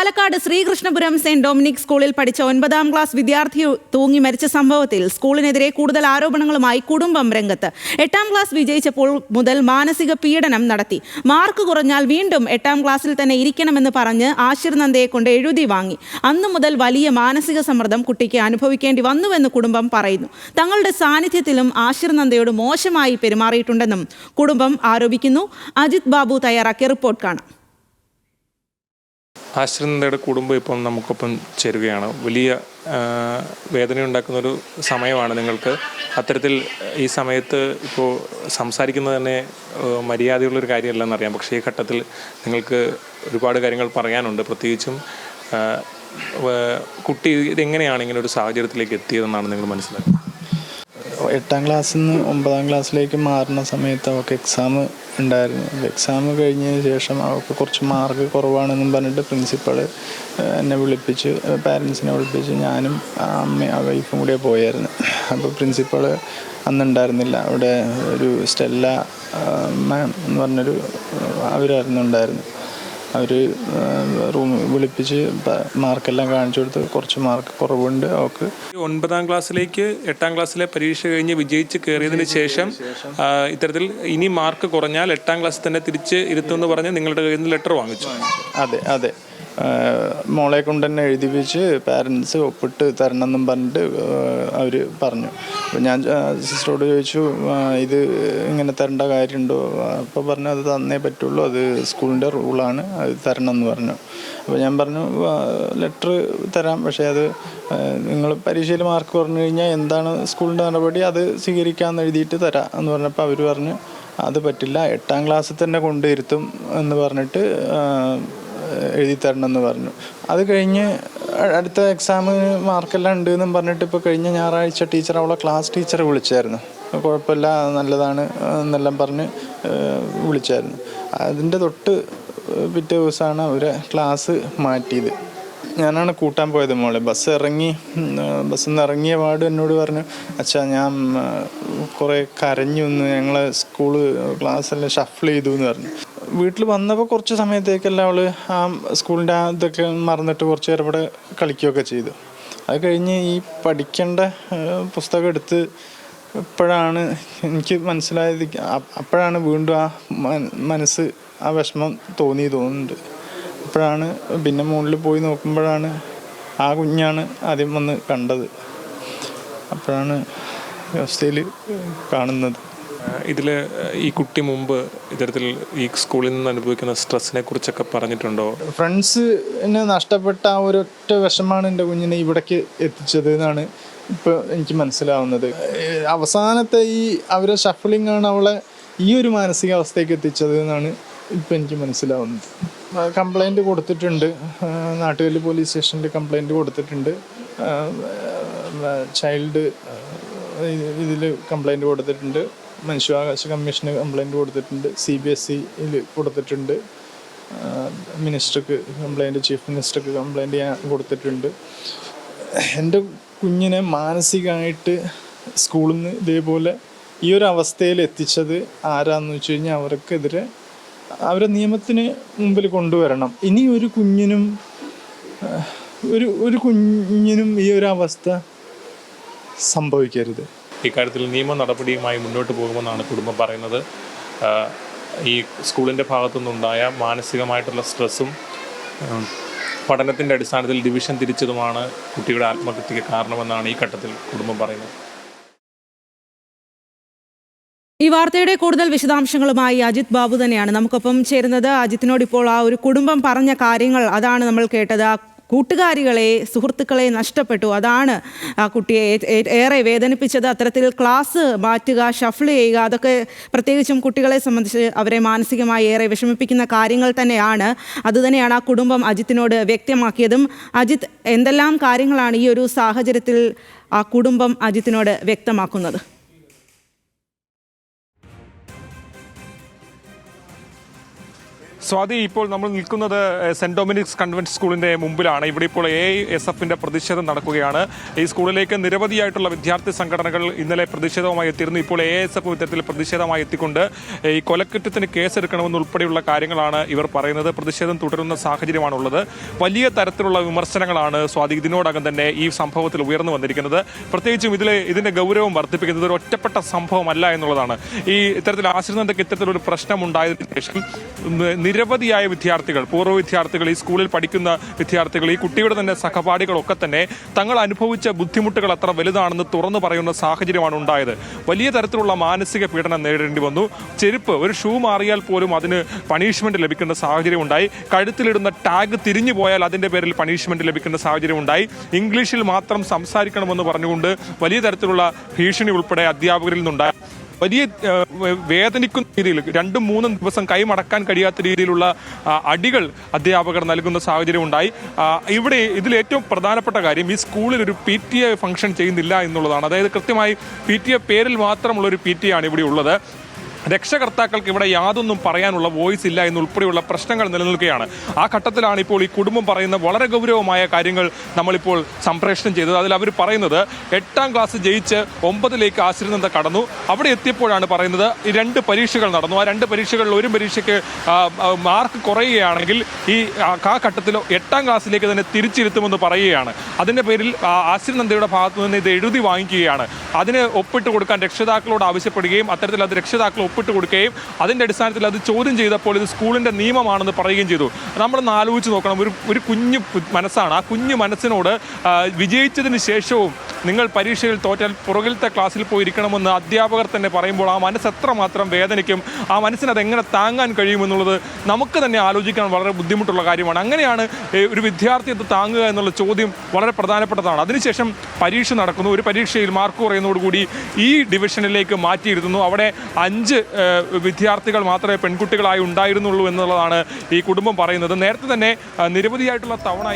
Palakkad Sreekrishnapuram saint Dominic സ്കൂളിൽ പഠിച്ച 9ാം class വിദ്യാർത്ഥി തൂങ്ങി മരിച്ച സംഭവത്തിൽ സ്കൂളിനെതിരെ കൂടുതൽ ആരോപണങ്ങളുമായി കുടുംബം രംഗത്ത്. 8ാം ക്ലാസ് വിജയിച്ചപ്പോൾ മുതൽ മാനസിക പീഡനം നടത്തി. മാർക്ക് കുറഞ്ഞാൽ വീണ്ടും 8ാം ക്ലാസ്സിൽ തന്നെ ഇരിക്കണമെന്ന് പറഞ്ഞ് ആശിർ നന്ദയെ കൊണ്ട് എഴുതി വാങ്ങി. അന്നു മുതൽ വലിയ മാനസിക സമ്മർദ്ദം കുട്ടിക്ക് അനുഭവിക്കേണ്ടി വന്നുവെന്ന് കുടുംബം പറയുന്നു. തങ്ങളുടെ സാന്നിധ്യത്തിലും ആശിർ നന്ദയോട് മോശമായി പെരുമാറിയിട്ടുണ്ടെന്നും കുടുംബം ആരോപിക്കുന്നു. അജിത് ബാബു തയ്യാറാക്കിയ റിപ്പോർട്ട് കാണാം. ആശിർ നന്ദയുടെ കുടുംബം ഇപ്പം നമുക്കൊപ്പം ചേരുകയാണ്. വലിയ വേദനയുണ്ടാക്കുന്നൊരു സമയമാണ് നിങ്ങൾക്ക്. അത്തരത്തിൽ ഈ സമയത്ത് ഇപ്പോൾ സംസാരിക്കുന്നത് തന്നെ മര്യാദയുള്ളൊരു കാര്യമല്ലെന്നറിയാം. പക്ഷേ ഈ ഘട്ടത്തിൽ നിങ്ങൾക്ക് ഒരുപാട് കാര്യങ്ങൾ പറയാനുണ്ട്. പ്രത്യേകിച്ചും കുട്ടി ഇതെങ്ങനെയാണ് ഇങ്ങനെ ഒരു സാഹചര്യത്തിലേക്ക് എത്തിയതെന്നാണ് നിങ്ങൾ മനസ്സിലാക്കുന്നത്? 8ാം ക്ലാസ്സിൽ നിന്ന് 9ാം ക്ലാസ്സിലേക്ക് മാറുന്ന സമയത്ത് അവൾക്ക് എക്സാം ഉണ്ടായിരുന്നു. എക്സാം കഴിഞ്ഞതിന് ശേഷം അവൾക്ക് കുറച്ച് മാർക്ക് കുറവാണെന്നും പറഞ്ഞിട്ട് പ്രിൻസിപ്പൾ എന്നെ വിളിപ്പിച്ച്, പാരൻസിനെ വിളിപ്പിച്ച് ഞാനും വൈഫും കൂടെ പോയായിരുന്നു. അപ്പോൾ പ്രിൻസിപ്പൾ അന്നുണ്ടായിരുന്നില്ല. അവിടെ ഒരു സ്റ്റെല്ല മാം എന്ന് പറഞ്ഞൊരു അവരായിരുന്നു ഉണ്ടായിരുന്നു. അവർ റൂമിൽ വിളിപ്പിച്ച് മാർക്കെല്ലാം കാണിച്ചു കൊടുത്ത് കുറച്ച് മാർക്ക് കുറവുണ്ട് അവൾക്ക്. 9ാം ക്ലാസ്സിലേക്ക് 8ാം ക്ലാസ്സിലെ പരീക്ഷ കഴിഞ്ഞ് വിജയിച്ച് കയറിയതിന് ശേഷം ഇത്തരത്തിൽ ഇനി മാർക്ക് കുറഞ്ഞാൽ 8ാം ക്ലാസ്സിൽ തന്നെ തിരിച്ച് ഇരുത്തുമെന്ന് പറഞ്ഞ് നിങ്ങളുടെ കയ്യിൽ നിന്ന് ലെറ്റർ വാങ്ങിച്ചു. അതെ മോളെ കൊണ്ട് തന്നെ എഴുതിപ്പിച്ച് പാരൻസ് ഒപ്പിട്ട് തരണം എന്നും പറഞ്ഞിട്ട് അവർ പറഞ്ഞു. അപ്പോൾ ഞാൻ സിസ്റ്ററോട് ചോദിച്ചു, ഇത് ഇങ്ങനെ തരേണ്ട കാര്യമുണ്ടോ? അപ്പോൾ പറഞ്ഞു അത് തന്നേ പറ്റുള്ളൂ, അത് സ്കൂളിൻ്റെ റൂളാണ്, അത് തരണം എന്ന് പറഞ്ഞു. അപ്പോൾ ഞാൻ പറഞ്ഞു ലെറ്റർ തരാം, പക്ഷേ അത് നിങ്ങൾ പരീക്ഷയിൽ മാർക്ക് കുറഞ്ഞു കഴിഞ്ഞാൽ എന്താണ് സ്കൂളിൻ്റെ നടപടി അത് സ്വീകരിക്കാമെന്ന് എഴുതിയിട്ട് തരാം എന്ന് പറഞ്ഞപ്പോൾ അവർ പറഞ്ഞു അത് പറ്റില്ല, 8ാം ക്ലാസ്സിൽ തന്നെ കൊണ്ടിരുത്തും എന്ന് പറഞ്ഞിട്ട് എഴുതി തരണമെന്ന് പറഞ്ഞു. അത് കഴിഞ്ഞ് അടുത്ത എക്സാമിന് മാർക്കെല്ലാം ഉണ്ട് എന്നും പറഞ്ഞിട്ട് ഇപ്പോൾ കഴിഞ്ഞ ഞായറാഴ്ച ടീച്ചർ അവളെ ക്ലാസ് ടീച്ചറെ വിളിച്ചായിരുന്നു. കുഴപ്പമില്ല നല്ലതാണ് എന്നെല്ലാം പറഞ്ഞ് വിളിച്ചായിരുന്നു. അതിൻ്റെ തൊട്ട് പിറ്റേ ദിവസമാണ് അവരെ ക്ലാസ് മാറ്റിയത്. ഞാനാണ് കൂട്ടാൻ പോയത് മോളെ. ബസ്സിൽ നിന്ന് ഇറങ്ങിയ പാട് എന്നോട് പറഞ്ഞു, അച്ഛാ ഞാൻ കുറേ കരഞ്ഞു എന്ന്, ഞങ്ങളെ സ്കൂള് ക്ലാസ്സെല്ലാം ഷഫിൾ ചെയ്തു എന്ന് പറഞ്ഞു. വീട്ടിൽ വന്നപ്പോൾ കുറച്ച് സമയത്തേക്കെല്ലാം അവൾ ആ സ്കൂളിൻ്റെ ഇതൊക്കെ മറന്നിട്ട് കുറച്ച് നേരം ഇവിടെ കളിക്കുകയൊക്കെ ചെയ്തു. അത് കഴിഞ്ഞ് ഈ പഠിക്കേണ്ട പുസ്തകം എടുത്ത് ഇപ്പോഴാണ് എനിക്ക് മനസ്സിലായത്, അപ്പോഴാണ് വീണ്ടും ആ മനസ്സ് ആ വിഷമം തോന്നുന്നുണ്ട്. അപ്പോഴാണ് പിന്നെ മുകളിൽ പോയി നോക്കുമ്പോഴാണ് ആ കുഞ്ഞാണ് ആദ്യം വന്ന് കണ്ടത്. അപ്പോഴാണ് അവസ്ഥയിൽ കാണുന്നത്. ഇതിൽ ഈ കുട്ടി മുമ്പ് ഇത്തരത്തിൽ ഈ സ്കൂളിൽ നിന്ന് അനുഭവിക്കുന്ന സ്ട്രെസ്സിനെ കുറിച്ചൊക്കെ പറഞ്ഞിട്ടുണ്ടോ? ഫ്രണ്ട്സിനെ നഷ്ടപ്പെട്ട ആ ഒരൊറ്റ വിഷമാണ് എൻ്റെ കുഞ്ഞിനെ ഇവിടേക്ക് എത്തിച്ചത് എന്നാണ് ഇപ്പോൾ എനിക്ക് മനസ്സിലാവുന്നത്. അവസാനത്തെ ഈ അവരെ ഷഫിളിംഗ് ആണ് അവളെ ഈ ഒരു മാനസികാവസ്ഥയ്ക്ക് എത്തിച്ചത് എന്നാണ് ഇപ്പം എനിക്ക് മനസ്സിലാവുന്നത്. കംപ്ലൈൻറ്റ് കൊടുത്തിട്ടുണ്ട്, നാട്ടുകല്ല് പോലീസ് സ്റ്റേഷനിൽ കംപ്ലൈൻറ്റ് കൊടുത്തിട്ടുണ്ട്, ചൈൽഡ് ഇതിൽ കംപ്ലൈൻറ്റ് കൊടുത്തിട്ടുണ്ട്, മനുഷ്യാവകാശ കമ്മീഷന് കംപ്ലൈൻറ്റ് കൊടുത്തിട്ടുണ്ട്, CBSEയിൽ കൊടുത്തിട്ടുണ്ട്, മിനിസ്റ്റർക്ക് കംപ്ലൈൻറ്റ്, ചീഫ് മിനിസ്റ്റർക്ക് കംപ്ലൈൻറ്റ് ഞാൻ കൊടുത്തിട്ടുണ്ട്. എൻ്റെ കുഞ്ഞിനെ മാനസികമായിട്ട് സ്കൂളിൽ നിന്ന് ഇതേപോലെ ഈ ഒരു അവസ്ഥയിൽ എത്തിച്ചത് ആരാന്ന് വെച്ച് കഴിഞ്ഞാൽ അവർക്കെതിരെ അവരെ നിയമത്തിന് മുമ്പിൽ കൊണ്ടുവരണം. ഇനി ഒരു കുഞ്ഞിനും ഈ ഒരു അവസ്ഥ സംഭവിക്കരുത്. ഇക്കാര്യത്തിൽ നിയമ നടപടിയുമായി മുന്നോട്ട് പോകുമെന്നാണ് കുടുംബം പറയുന്നത്. ഈ സ്കൂളിൻ്റെ ഭാഗത്തുനിന്നുണ്ടായ മാനസികമായിട്ടുള്ള സ്ട്രെസ്സും പഠനത്തിൻ്റെ അടിസ്ഥാനത്തിൽ ഡിവിഷൻ തിരിച്ചതുമാണ് കുട്ടിയുടെ ആത്മഹത്യക്ക് കാരണമെന്നാണ് ഈ ഘട്ടത്തിൽ കുടുംബം പറയുന്നത്. ഈ വാർത്തയുടെ കൂടുതൽ വിശദാംശങ്ങളുമായി അജിത് ബാബു തന്നെയാണ് നമുക്കൊപ്പം ചേരുന്നത്. അജിത്തിനോട് ഇപ്പോൾ ആ ഒരു കുടുംബം പറഞ്ഞ കാര്യങ്ങൾ അതാണ് നമ്മൾ കേട്ടത്. ആ കൂട്ടുകാരികളെ, സുഹൃത്തുക്കളെ നഷ്ടപ്പെട്ടു, അതാണ് ആ കുട്ടിയെ ഏറെ വേദനിപ്പിച്ചത്. അത്തരത്തിൽ ക്ലാസ് മാറ്റുക, ഷഫിൾ ചെയ്യുക, അതൊക്കെ പ്രത്യേകിച്ചും കുട്ടികളെ സംബന്ധിച്ച് അവരെ മാനസികമായി ഏറെ വിഷമിപ്പിക്കുന്ന കാര്യങ്ങൾ തന്നെയാണ്. അതുതന്നെയാണ് ആ കുടുംബം അജിത്തിനോട് വ്യക്തമാക്കിയതും. അജിത്ത്, എന്തെല്ലാം കാര്യങ്ങളാണ് ഈ ഒരു സാഹചര്യത്തിൽ ആ കുടുംബം അജിത്തിനോട് വ്യക്തമാക്കുന്നത്? സ്വാതി, ഇപ്പോൾ നമ്മൾ നിൽക്കുന്നത് സെന്റ് ഡൊമിനിക്സ് കൺവെന്റ് സ്കൂളിന്റെ മുമ്പിലാണ്. ഇവിടെ ഇപ്പോൾ AISFന്റെ പ്രതിഷേധം നടക്കുകയാണ്. ഈ സ്കൂളിലേക്ക് നിരവധിയായിട്ടുള്ള വിദ്യാർത്ഥി സംഘടനകൾ ഇന്നലെ പ്രതിഷേധവുമായി എത്തിയിരുന്നു. ഇപ്പോൾ AISF ഇത്തരത്തിൽ പ്രതിഷേധമായി എത്തിക്കൊണ്ട് ഈ കൊലക്കുറ്റത്തിന് കേസെടുക്കണമെന്നുൾപ്പെടെയുള്ള കാര്യങ്ങളാണ് ഇവർ പറയുന്നത്. പ്രതിഷേധം തുടരുന്ന സാഹചര്യമാണുള്ളത്. വലിയ തരത്തിലുള്ള വിമർശനങ്ങളാണ് സ്വാതി ഇതിനോടകം തന്നെ ഈ സംഭവത്തിൽ ഉയർന്നു വന്നിരിക്കുന്നത്. പ്രത്യേകിച്ചും ഇതിന്റെ ഗൗരവം വർദ്ധിപ്പിക്കുന്നത് ഒരു ഒറ്റപ്പെട്ട സംഭവമല്ല എന്നുള്ളതാണ്. ഈ ഇത്തരത്തിൽ ആശ്രിതർക്ക് ഇത്തരത്തിലൊരു പ്രശ്നം ഉണ്ടായതിനു ശേഷം നിരവധിയായ വിദ്യാർത്ഥികൾ, പൂർവ്വ വിദ്യാർത്ഥികൾ, ഈ സ്കൂളിൽ പഠിക്കുന്ന വിദ്യാർത്ഥികൾ, ഈ കുട്ടിയുടെ തന്നെ സഹപാഠികളൊക്കെ തന്നെ തങ്ങൾ അനുഭവിച്ച ബുദ്ധിമുട്ടുകൾ അത്ര വലുതാണെന്ന് തുറന്നു പറയുന്ന സാഹചര്യമാണ് ഉണ്ടായത്. വലിയ തരത്തിലുള്ള മാനസിക പീഡനം നേരിടേണ്ടി വന്നു. ചെരുപ്പ്, ഒരു ഷൂ മാറിയാൽ പോലും അതിന് പണിഷ്മെന്റ് ലഭിക്കുന്ന സാഹചര്യം ഉണ്ടായി. കഴുത്തിലിടുന്ന ടാഗ് തിരിഞ്ഞു പോയാൽ അതിന്റെ പേരിൽ പണിഷ്മെന്റ് ലഭിക്കുന്ന സാഹചര്യം ഉണ്ടായി. ഇംഗ്ലീഷിൽ മാത്രം സംസാരിക്കണമെന്ന് പറഞ്ഞുകൊണ്ട് വലിയ തരത്തിലുള്ള ഭീഷണി ഉൾപ്പെടെ അധ്യാപകരിൽ നിന്നുണ്ടായി. വലിയ വേദനിക്കുന്ന രീതിയിൽ 2-3 ദിവസം കൈമടക്കാൻ കഴിയാത്ത രീതിയിലുള്ള അടികൾ അധ്യാപകർ നൽകുന്ന സാഹചര്യം ഉണ്ടായി. ഇവിടെ ഇതിൽ ഏറ്റവും പ്രധാനപ്പെട്ട കാര്യം, ഈ സ്കൂളിൽ ഒരു PTA ഫംഗ്ഷൻ ചെയ്യുന്നില്ല എന്നുള്ളതാണ്. അതായത് കൃത്യമായി PTA പേരിൽ മാത്രമുള്ളൊരു PTA ആണ് ഇവിടെ ഉള്ളത്. രക്ഷകർത്താക്കൾക്ക് ഇവിടെ യാതൊന്നും പറയാനുള്ള വോയിസ് ഇല്ല എന്നുൾപ്പെടെയുള്ള പ്രശ്നങ്ങൾ നിലനിൽക്കുകയാണ്. ആ ഘട്ടത്തിലാണ് ഇപ്പോൾ ഈ കുടുംബം പറയുന്ന വളരെ ഗൗരവമായ കാര്യങ്ങൾ നമ്മളിപ്പോൾ സംപ്രേഷണം ചെയ്തത്. അതിൽ അവർ പറയുന്നത് 8ാം ക്ലാസ് ജയിച്ച് 9ലേക്ക് ആശ്രിതത കടന്നു. അവിടെ എത്തിയപ്പോഴാണ് പറയുന്നത് ഈ 2 പരീക്ഷകൾ നടന്നു. ആ 2 പരീക്ഷകളിൽ ഒരു പരീക്ഷയ്ക്ക് മാർക്ക് കുറയുകയാണെങ്കിൽ ആ ഘട്ടത്തിൽ 8ാം ക്ലാസ്സിലേക്ക് തന്നെ തിരിച്ചിരുത്തുമെന്ന് പറയുകയാണ്. അതിൻ്റെ പേരിൽ ആശ്രിതയുടെ ഭാഗത്തു നിന്ന് ഇത് എഴുതി വാങ്ങിക്കുകയാണ്. അതിന് ഒപ്പിട്ട് കൊടുക്കാൻ രക്ഷിതാക്കളോട് ആവശ്യപ്പെടുകയും അത്തരത്തിൽ അത് രക്ഷിതാക്കൾ ഒപ്പിട്ട് കൊടുക്കുകയും അതിൻ്റെ അടിസ്ഥാനത്തിൽ അത് ചോദ്യം ചെയ്തപ്പോൾ ഇത് സ്കൂളിൻ്റെ നിയമമാണെന്ന് പറയുകയും ചെയ്തു. നമ്മളൊന്ന് ആലോചിച്ച് നോക്കണം, ഒരു കുഞ്ഞു മനസ്സാണ്. ആ കുഞ്ഞു മനസ്സിനോട് വിജയിച്ചതിന് ശേഷവും നിങ്ങൾ പരീക്ഷയിൽ തോറ്റാൽ പുറകിലത്തെ ക്ലാസ്സിൽ പോയിരിക്കണമെന്ന് അധ്യാപകർ തന്നെ പറയുമ്പോൾ ആ മനസ്സ് എത്രമാത്രം വേദനിക്കും, ആ മനസ്സിന് അതെങ്ങനെ താങ്ങാൻ കഴിയുമെന്നുള്ളത് നമുക്ക് തന്നെ ആലോചിക്കാൻ വളരെ ബുദ്ധിമുട്ടുള്ള കാര്യമാണ്. അങ്ങനെയാണ് ഒരു വിദ്യാർത്ഥി അത് താങ്ങുക എന്നുള്ള ചോദ്യം വളരെ പ്രധാനപ്പെട്ടതാണ്. അതിനുശേഷം പരീക്ഷ നടക്കുന്നു. ഒരു പരീക്ഷയിൽ മാർക്ക് കുറയുന്നതോടുകൂടി ഈ ഡിവിഷനിലേക്ക് മാറ്റിയിരുത്തുന്നു. അവിടെ 5 വിദ്യാർത്ഥികൾ മാത്രമേ പെൺകുട്ടികളായി ഉണ്ടായിരുന്നുള്ളൂ എന്നുള്ളതാണ് ഈ കുടുംബം പറയുന്നത്. നേരത്തെ തന്നെ നിരവധിയായിട്ടുള്ള തവണ